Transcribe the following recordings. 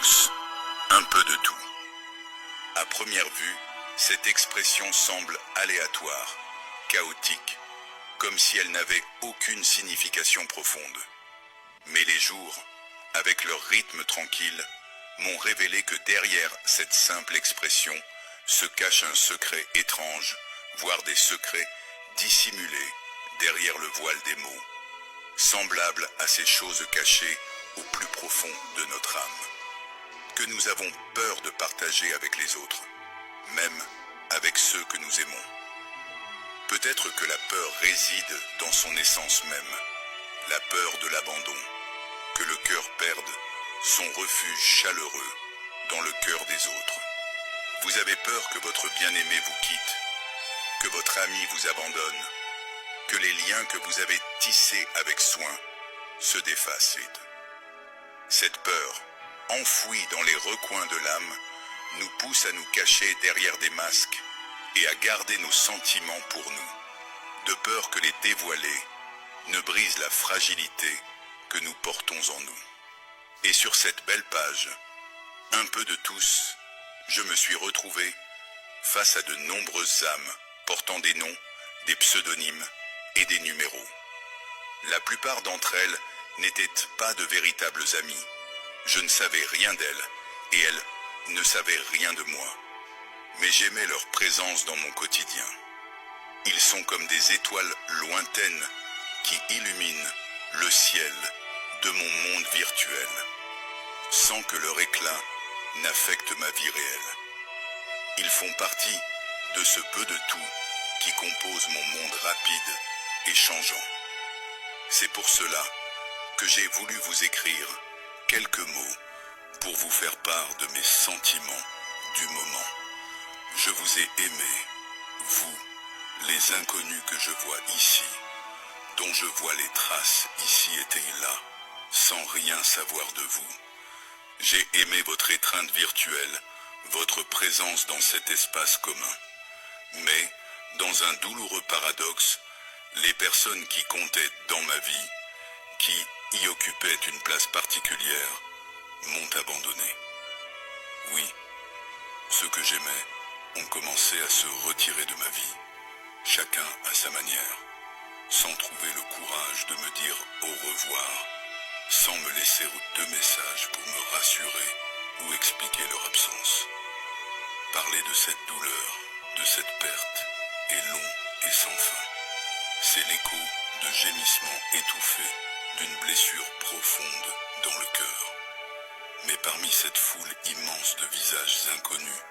tous, un peu de tout. À première vue, cette expression semble aléatoire, chaotique, comme si elle n'avait aucune signification profonde. Mais les jours, avec leur rythme tranquille, m'ont révélé que derrière cette simple expression se cache un secret étrange, voire des secrets dissimulés derrière le voile des mots, semblables à ces choses cachées au plus profond de notre âme, que nous avons peur de partager avec les autres, même avec ceux que nous aimons. Peut-être que la peur réside dans son essence même, la peur de l'abandon, que le cœur perde son refuge chaleureux dans le cœur des autres. Vous avez peur que votre bien-aimé vous quitte, que votre ami vous abandonne, que les liens que vous avez tissés avec soin se défacent. Cette peur, enfouie dans les recoins de l'âme, nous pousse à nous cacher derrière des masques et à garder nos sentiments pour nous, de peur que les dévoilés ne brisent la fragilité que nous portons en nous. Et sur cette belle page, un peu de tous, je me suis retrouvé face à de nombreuses âmes portant des noms, des pseudonymes et des numéros. La plupart d'entre elles n'étaient pas de véritables amies. Je ne savais rien d'elles et elles ne savaient rien de moi. Mais j'aimais leur présence dans mon quotidien. Ils sont comme des étoiles lointaines qui illuminent le ciel de mon monde virtuel, sans que leur éclat n'affecte ma vie réelle. Ils font partie de ce peu de tout qui compose mon monde rapide et changeant. C'est pour cela que j'ai voulu vous écrire quelques mots pour vous faire part de mes sentiments du moment. Je vous ai aimé, vous, les inconnus que je vois ici, dont je vois les traces ici et là, sans rien savoir de vous. J'ai aimé votre étreinte virtuelle, votre présence dans cet espace commun. Mais, dans un douloureux paradoxe, les personnes qui comptaient dans ma vie, qui y occupaient une place particulière, m'ont abandonné. Oui, ceux que j'aimais ont commencé à se retirer de ma vie, chacun à sa manière, sans trouver le courage de me dire au revoir, sans me laisser de messages pour me rassurer ou expliquer leur absence. Parler de cette douleur, de cette perte, est long et sans fin. C'est l'écho de gémissements étouffés d'une blessure profonde dans le cœur. Mais parmi cette foule immense de visages inconnus,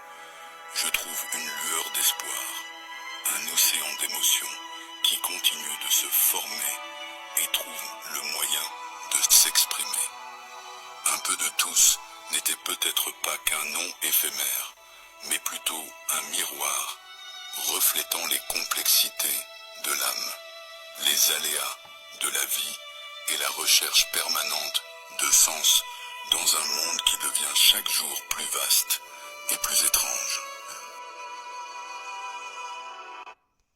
je trouve une lueur d'espoir, un océan d'émotions qui continue de se former et trouve le moyen de s'exprimer. Un peu de tous n'était peut-être pas qu'un nom éphémère, mais plutôt un miroir reflétant les complexités de l'âme, les aléas de la vie et la recherche permanente de sens dans un monde qui devient chaque jour plus vaste et plus étrange.